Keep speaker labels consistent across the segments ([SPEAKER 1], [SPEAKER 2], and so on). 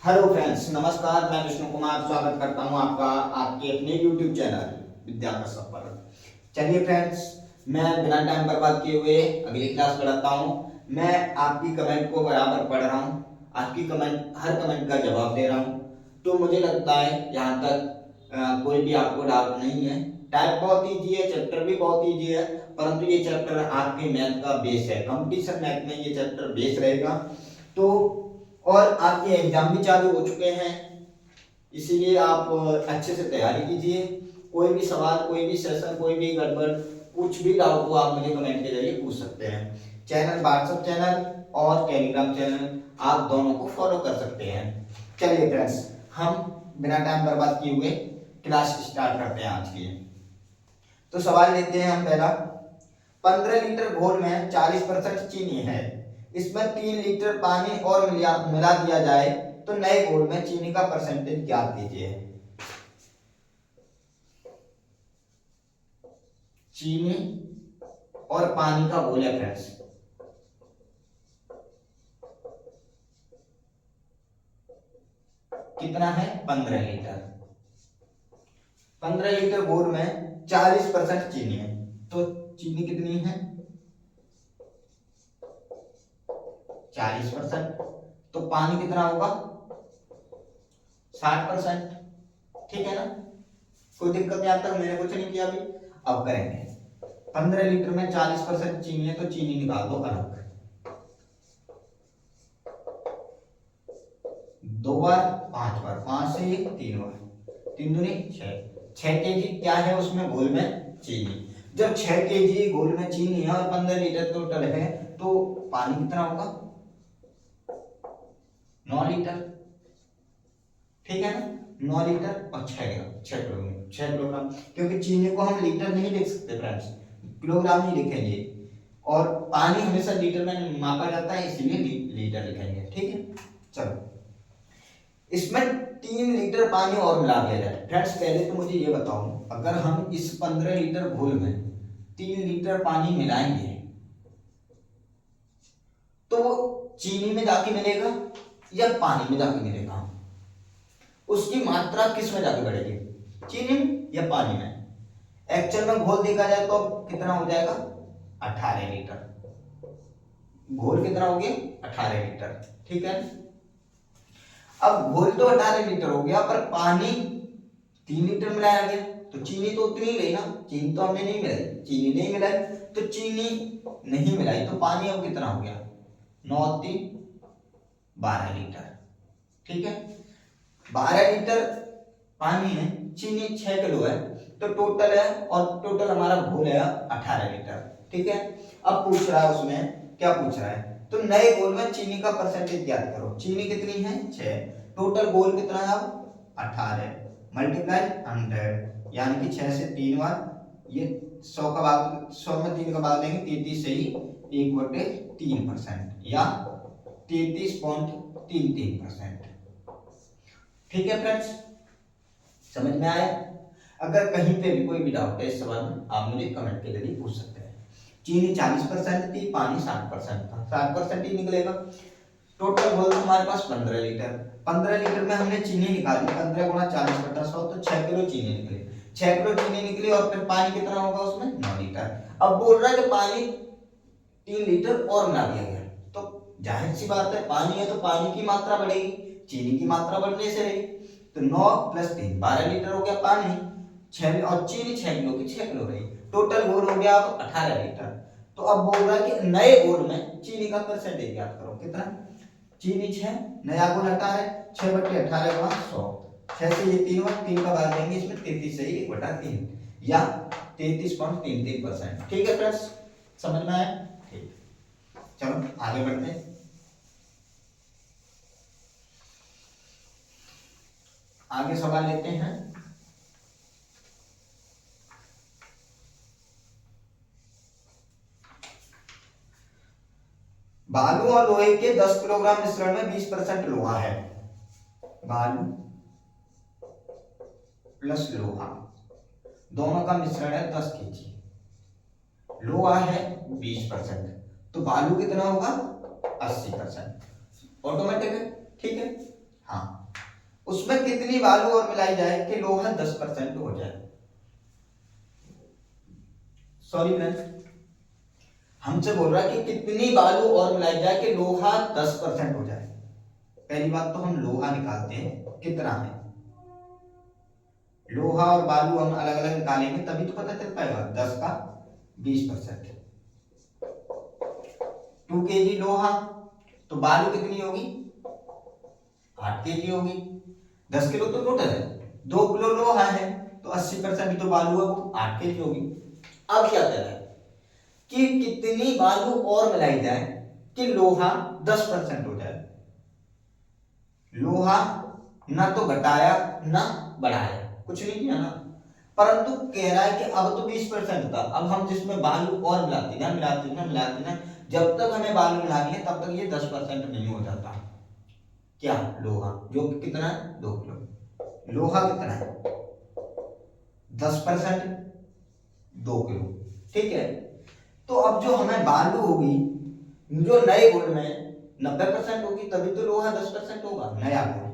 [SPEAKER 1] Hello friends, नमस्कार। मैं विष्णु कुमार स्वागत करता हूं आपका आपके अपने यूट्यूब चैनल विद्या का सफर। चलिए फ्रेंड्स, मैं बिना टाइम बर्बाद किए हुए अगली क्लास बढ़ाता हूं। मैं आपकी कमेंट को बराबर पढ़ रहा हूं, आपकी कमेंट हर कमेंट का जवाब दे रहा हूं। तो मुझे लगता है यहाँ तक कोई भी आपको डाउट नहीं है। टाइप बहुत ईजी है, चैप्टर भी बहुत ईजी है, परंतु ये चैप्टर आपके मैथ का बेस है। कंपटीशन मैथ में ये चैप्टर बेस रहेगा। तो और आपके एग्जाम भी चालू हो चुके हैं, इसीलिए आप अच्छे से तैयारी कीजिए। कोई भी सवाल, कोई भी सेशन, कोई भी गड़बड़, कुछ भी डाउट हो आप मुझे कमेंट के जरिए पूछ सकते हैं। चैनल, व्हाट्सएप चैनल और टेलीग्राम चैनल, आप दोनों को फॉलो कर सकते हैं। चलिए फ्रेंड्स, हम बिना टाइम बर्बाद किए हुए क्लास स्टार्ट करते हैं आज की। तो सवाल लेते हैं हम पहला। 15 लीटर घोल में 40% चीनी है, इसमें 3 लीटर पानी और मिला दिया जाए तो नए घोल में चीनी का परसेंटेज ज्ञात कीजिए। चीनी और पानी का घोल है फ्रेंड्स, कितना है? 15 लीटर। 15 लीटर घोल में 40% चीनी है, तो चीनी कितनी है? 40%। तो पानी कितना होगा? 60%। ठीक है ना? कोई दिक्कत नहीं, अब तक मैंने कुछ नहीं किया अभी। अब करेंगे। 15 लीटर में 40% चीनी है, तो चीनी निकाल दो अलग। 2 बार, 5 बार, 5 से 3 बार, 3 दूनी 6। 6 केजी क्या है उसमें घोल में? चीनी। जब 6 केजी घोल में चीनी है और 15 लीटर टोटल है, तो पानी कितना होगा? 9 लीटर। ठीक है ना? 9 लीटर और 6 ग्राम, 6 किलोग्राम, 6 किलोग्राम, क्योंकि चीनी को हम लीटर नहीं लिख सकते फ्रेंड्स, किलोग्राम ही लिखेंगे। और पानी हमेशा लीटर में मापा जाता है, इसीलिए लीटर लिखेंगे। ठीक है, चलो। इसमें 3 लीटर पानी और मिला दिया जाए। फ्रेंड्स, पहले तो मुझे ये बताओ, अगर हम इस 15 लीटर घोल में 3 लीटर पानी मिलाएंगे तो चीनी में जाके मिलेगा या पानी में जाके मिलेगा? उसकी मात्रा किस में जाके बढ़ेगी? चीनी में या पानी में? एक्चुअल में घोल देखा जाए तो कितना हो जाएगा? 18 लीटर। घोल कितना हो गया? 18 लीटर। ठीक है। अब घोल तो 18 लीटर हो गया, पर पानी 3 लीटर मिलाया गया, तो चीनी तो उतनी ही रही ना। चीनी तो हमने नहीं मिलाई, चीनी नहीं मिलाई, तो चीनी नहीं मिलाई, तो पानी अब कितना हो गया? 9 3 12 लीटर। ठीक है, 12 लीटर पानी है, चीनी 6 किलो है, तो टोटल है, और टोटल हमारा घोल है 18 लीटर। ठीक है। अब पूछ रहा है, उसमें क्या पूछ रहा है? तो नए घोल में चीनी का परसेंटेज ज्ञात करो। चीनी कितनी है? 6। टोटल घोल कितना है अब? 18 मल्टीप्लाई 100, यानी कि 6 से 3 बार, ये 100 का भाग, 100 में 3 का भाग देंगे, 33 से ही 1/3%, या 33.33%। ठीक है फ्रेंड्स, समझ में आया? अगर कहीं पे भी कोई भी डाउट है इस सवाल में, आप मुझे कमेंट के जरिए पूछ सकते हैं। चीनी 40% थी, पानी 60% था, 60% ही निकलेगा। टोटल घोल हमारे पास 15 लीटर। 15 लीटर में हमने चीनी निकाली, 15 गुणा 40/100, तो 6 किलो चीनी निकली। 6 किलो चीनी निकली, और फिर पानी कितना होगा उसमें? 9 लीटर। अब बोल रहा है कि पानी 3 लीटर और मिला दिया गया, तो जाहिर सी बात है, पानी है तो पानी की मात्रा बढ़ेगी, चीनी की मात्रा बढ़ने से रहेगी। तो 9 + 3 12 लीटर हो गया पानी, 6 और चीनी 6 किलो की 6 किलो रही, टोटल घोल हो गया अब 18 लीटर। तो अब बोल रहा है कि नए घोल में चीनी का परसेंटेज ज्ञात करो। कितना? चीनी 6, नया घोल 18, 6/18 गुणा 100, 6 से ये 3 बार, 3 का भाग देंगे इसमें, 33 से ही 1/3, या 33.33%। ठीक है फ्रेंड्स, समझ में आया? ठीक, चलो आगे बढ़ते हैं। आगे सवाल लेते हैं। बालू और लोहे के 10 किलोग्राम मिश्रण में 20% लोहा है। बालू प्लस लोहा, दोनों का मिश्रण है 10 केजी, लोहा है 20%, तो बालू कितना होगा? 80%। ऑटोमेटिक है। ठीक है, हाँ। उसमें कितनी बालू और मिलाई जाए कि लोहा 10% हो जाए। सॉरी फ्रेंड्स, हमसे बोल रहा है कि कितनी बालू और मिलाई जाए कि लोहा 10% हो जाए। पहली बात तो हम लोहा निकालते हैं कितना है, लोहा और बालू हम अलग अलग निकालेंगे तभी तो पता चल पाएगा। 10 का 20%, 2 kg लोहा, तो बालू कितनी होगी, 8 kg होगी। 10 किलो तो टोटल है, 2 किलो लोहा है, तो 80% जो बालू है वो 8 kg होगी। अब क्या करें कि कितनी बालू और मिलाई जाए कि लोहा 10% हो जाए। लोहा ना तो घटाया ना बढ़ाया, कुछ नहीं किया ना, परंतु कह रहा है कि अब तो 20% था, अब हम जिसमें बालू और मिलाते ना, जब तक हमें बालू मिलानी है तब तक ये 10% नहीं हो जाता। क्या, लोहा, जो कि कितना है, 2 किलो। लोहा कितना है, 10%, 2 किलो। ठीक है, तो अब जो हमें बालू होगी, जो नए गोल्ड में 90% होगी, तभी तो लोहा 10% होगा, नया गोल्ड।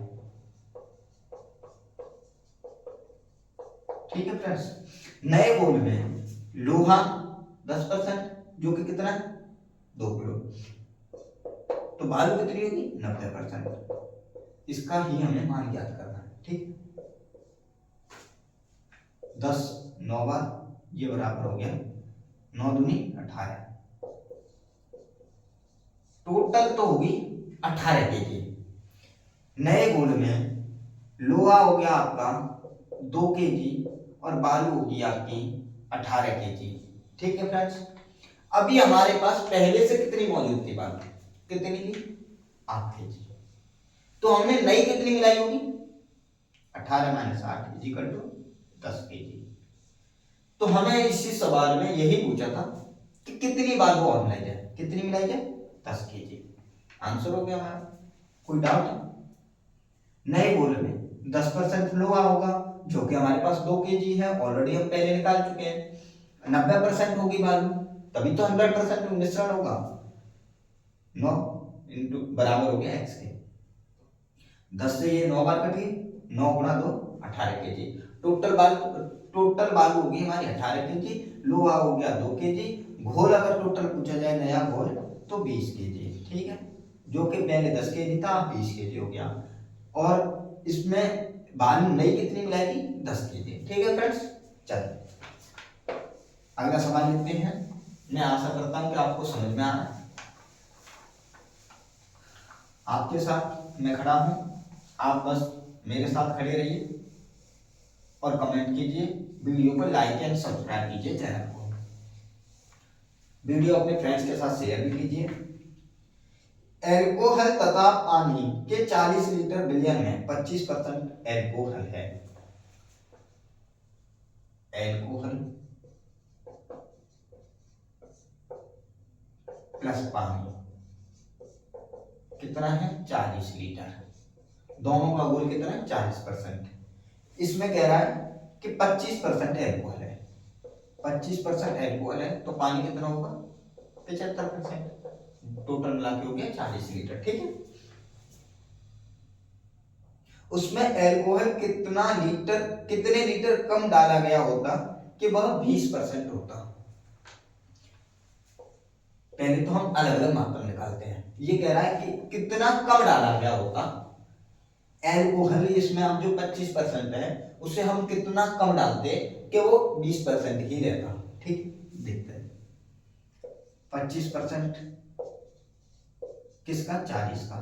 [SPEAKER 1] ठीक है फ्रेंड्स, नए गोल्ड में लोहा 10%, जो कि कितना है, 2 किलो, तो बालू कितनी होगी, 90%। इसका ही हमें मान ज्ञात करना है। ठीक, 10 9 बार ये बराबर हो गया 9 दूनी 18, टोटल तो होगी 18 kg। नए गोल्ड में लोहा हो गया आपका 2 kg और बालू होगी आपकी 18 kg। ठीक है फ्रेंड्स, अभी हमारे पास पहले से कितनी मौजूद थी बालू, कितनी थी, 8 kg, तो हमने नई कितनी मिलाई होगी, 18 - 8 इक्वल टू 10 kg। तो हमें इसी सवाल में यही पूछा था कि कितनी बालू और मिलाई जाए, कितनी मिलाई जाए, 10 kg। आंसर हो गया हमारा, कोई डाउट है। नए गोल्ड में 10% लोहा होगा, जो कि हमारे पास 2 kg है, ऑलरेडी हम पहले निकाल चुके हैं। 90% होगी बालू, तभी तो 100% मिश्रण होगा। 9 इंटू बराबर हो गया x के, 10 से ये 9 बार कट गई, 9 गुणा 2 18 kg। टोटल बालू होगी हमारी 18 kg, लोहा हो गया 2 kg, घोल अगर टोटल पूछा जाए नया घोल तो 20 kg। ठीक है, जो कि पहले 10 kg था, 20 kg हो गया, और इसमें बालू नई कितनी मिलाएगी, 10 kg। ठीक है फ्रेंड्स, चलिए अगला सवाल लिखते हैं। मैं आशा करता हूं कि आपको समझ में आ रहा है। आपके साथ मैं खड़ा हूं, आप बस मेरे साथ खड़े रहिए और कमेंट कीजिए, वीडियो को लाइक एंड सब्सक्राइब कीजिए चैनल को, वीडियो अपने फ्रेंड्स के साथ शेयर भी कीजिए। एल्कोहल तथा पानी के 40 लीटर विलयन में 25% एल्कोहल है। एल्कोहल प्लस पानी कितना है, 40 लीटर, दोनों का घोल कितना है, 40%। इसमें कह रहा है कि 25% एल्कोहल है, 25% एल्कोहल है, तो पानी कितना होगा, 75%, टोटल मिला के हो गया 40 लीटर। ठीक है, उसमें एल्कोहल कितने लीटर कम डाला गया होता कि वह 20% होता। पहले तो हम अलग अलग मात्रा निकालते हैं। ये कह रहा है कि कितना कम डाला गया होता एल्कोहल, इसमें हम जो 25% है उसे हम कितना कम डालते कि वो 20% ही रहता। ठीक, देखते हैं 25% किसका, 40 का,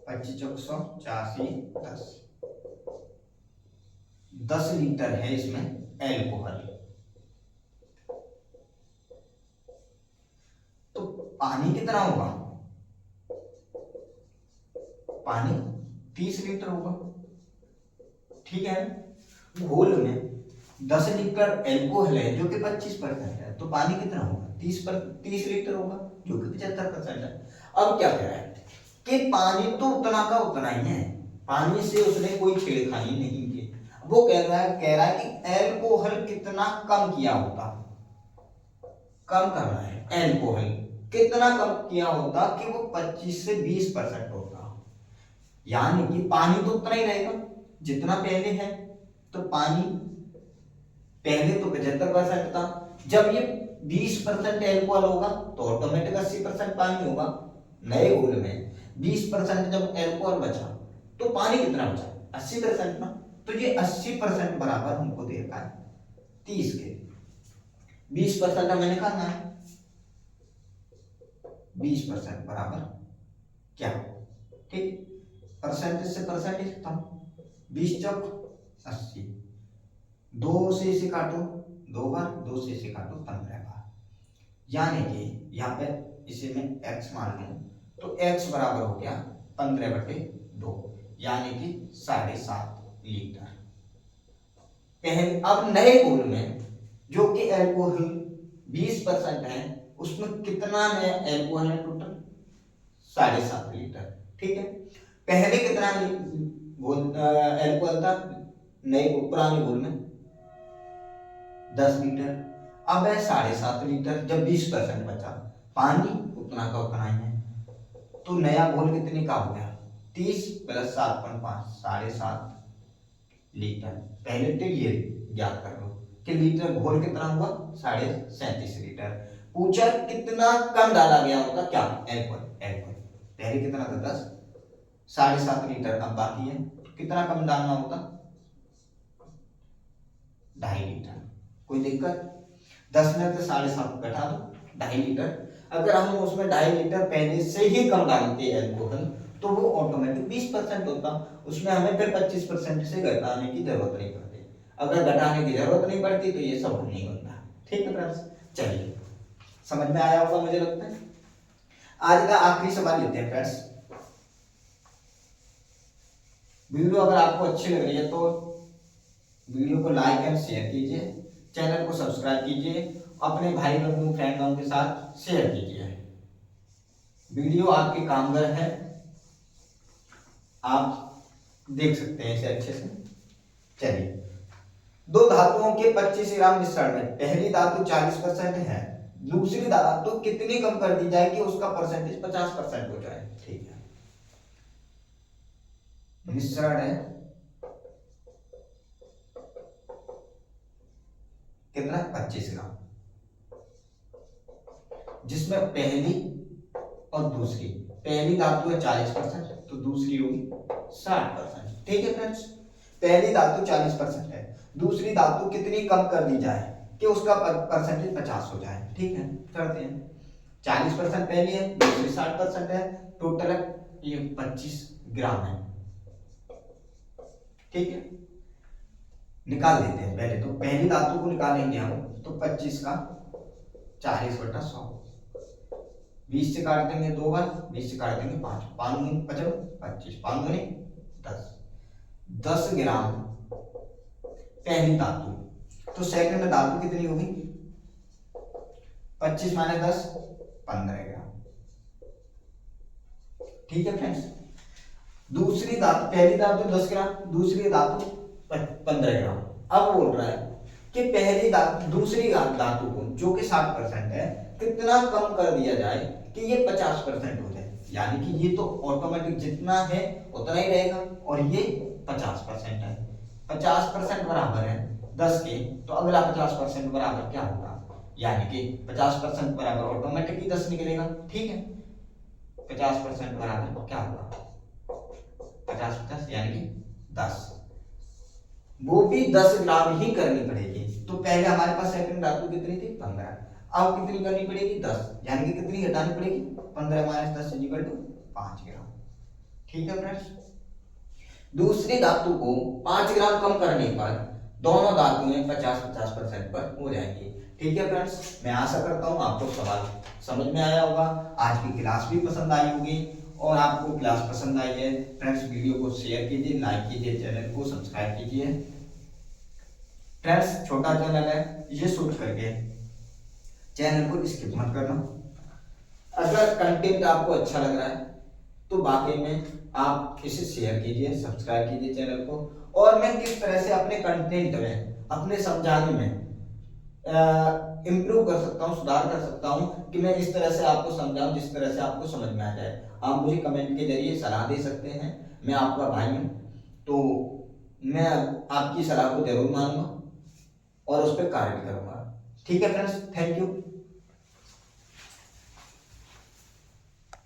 [SPEAKER 1] 25 चौक 100, 40 10 लीटर है इसमें एल्कोहल, तो पानी कितना होगा, पानी 30 लीटर होगा। ठीक है, घोल में 10 लीटर एल्कोहल है जो कि 25% है, तो पानी कितना होगा, 30 लीटर होगा, जो कि 75% है। अब क्या कह रहा है कि पानी तो उतना का उतना ही है, पानी से उसने कोई छेड़खानी नहीं की। वो कह रहा है कि एल्कोहल कितना कम किया होता, कम करना है, एल्कोहल कितना कम किया होता कि वो 25 से 20% होता। यानी कि पानी तो उतना ही रहेगा जितना पहले है। तो पानी पहले तो 75% था, जब ये 20% एल्कोहल होगा तो ऑटोमेटिक 80% पानी होगा। नए घोल में 20% जब एल्कोहल बचा तो पानी कितना बचा, 80% ना। तो ये 80% बराबर हमको दे रखा है 30 के। 20% हमें निकालना है, 20% बराबर क्या, ठीक, परसेंटेज से परसेंटेज कम, 20 चौक 80, 2 से इसे काटो 2 बार, 2 से इसे काटो 15 बार, यानी कि यहाँ पे इसे मैं x मान लूं तो x बराबर हो गया 15/2, यानी कि 7.5 लीटर। पहले अब नए घोल में जो कि एल्कोहल 20% है, उसमें कितना नया एल्कोहल है टोटल, 7.5 लीटर, ठीक है। पहले कितना एल्कोहल था नए पुराने घोल में, 10 लीटर। अब है 7.5 लीटर, जब 20% बचा, पानी उतना का उतना ही है। तो नया घोल कितने का हो गया, 30 + 7.5 7.5 लीटर। पहले तो ये याद कर लो कि लीटर घोल कितना हुआ, 37.5 लीटर। पूछा कितना कम डाला गया होगा, क्या, एल्कोहल। एल्कोहल पहले कितना था 10, 7.5 लीटर अब बाकी है, कितना कम डालना होगा, 2.5 लीटर। कोई दिक्कत, 10 में से 7.5 घटा दो, 2.5 लीटर। अगर हम उसमें 2.5 लीटर पहले से ही कम डालते हैं एल्कोहल तो वो ऑटोमेटिक 20% होता, उसमें हमें फिर 25% से घटाने की जरूरत नहीं पड़ती। अगर घटाने की जरूरत नहीं पड़ती तो ये सब नहीं बनता, ठीक है फ्रेंड्स। चलिए, समझ में आया होगा मुझे लगता है। आज का आखिरी सवाल लेते हैं फ्रेंड्स। वीडियो अगर आपको अच्छी लग रही है तो वीडियो को लाइक एंड शेयर कीजिए, चैनल को सब्सक्राइब कीजिए, अपने भाई बंधु फ्रेंडों के साथ शेयर कीजिए। वीडियो आपके कामगर है, आप देख सकते हैं इसे अच्छे से। चलिए, 2 धातुओं के 25 ग्राम मिश्रण में पहली धातु 40% है, दूसरी धातु कितनी कम कर दी जाए कि उसका परसेंटेज 50% हो जाए, ठीक है। मिश्रण है कितना, 25 ग्राम, जिसमें पहली और दूसरी, पहली धातु है 40% तो दूसरी होगी 60%, ठीक है फ्रेंड्स। पहली धातु 40% है, दूसरी धातु कितनी कम कर दी जाए कि उसका परसेंटेज 50 हो जाए, ठीक है। करते हैं, 40% पहली है, दूसरी 60% है, टोटल ये 25 ग्राम है, ठीक है। निकाल देते हैं, पहले तो पहली धातु को निकालेंगे हम, तो 25 का 40/100, 20 से काट देंगे 2 बार, 20 से काट देंगे 5, 5 दूनी 55, 25, 5 दूनी 10, 10 ग्राम पहली धातु। तो सेकंड धातु कितनी होगी, 25 - 10 15 ग्राम, ठीक है फ्रेंड्स। दूसरी धातु, पहली धातु 10 ग्राम, दूसरी धातु 15 ग्राम। अब बोल रहा है कि पहली धातु दूसरी धातु को जो कि 60% है, कितना कम कर दिया जाए कि ये 50% हो जाए, यानी कि ये तो ऑटोमेटिक जितना है उतना ही रहेगा और ये 50% है। 50% बराबर है 10 के, तो अगला 50% बराबर क्या होगा, यानी कि 50% बराबर ऑटोमेटिक ही 10 निकलेगा, ठीक है। 50% बराबर क्या होगा, 50 यानी कि 10, वो भी 10 ग्राम ही करनी पड़ेगी। तो पहले हमारे पास सेकंड धातु कितनी थी, 15, अब कितनी करनी पड़ेगी, 10, यानी कि कितनी घटानी पड़ेगी, 15 - 10 = 5 ग्राम, ठीक है फ्रेंड्स। दूसरी धातु को 5 ग्राम कम करने पर दोनों धातुएं 50-50% पर हो जाएंगी, ठीक है फ्रेंड्स। मैं आशा करता हूं आपको सवाल समझ में आया होगा, आज की क्लास भी पसंद आई होगी। और आपको क्लास पसंद आई है फ्रेंड्स, वीडियो को शेयर कीजिए, लाइक कीजिए, चैनल को सब्सक्राइब कीजिए फ्रेंड्स। छोटा चैनल है, ये शूट करके चैनल को स्किप मत करना। अगर कंटेंट आपको अच्छा लग रहा है तो वाकई में आप इसे शेयर कीजिए, सब्सक्राइब कीजिए चैनल को। और मैं किस तरह से अपने कंटेंट में, अपने समझाने में इम्प्रूव कर सकता हूँ, सुधार कर सकता हूँ कि मैं इस तरह से आपको समझाऊं जिस तरह से आपको समझ में आ जाए। आप मुझे कमेंट के जरिए सलाह दे सकते हैं। मैं आपका भाई हूँ, तो मैं आपकी सलाह को जरूर मानूंगा और उस पर कार्य भी करूंगा। ठीक है फ्रेंड्स, थैंक यू।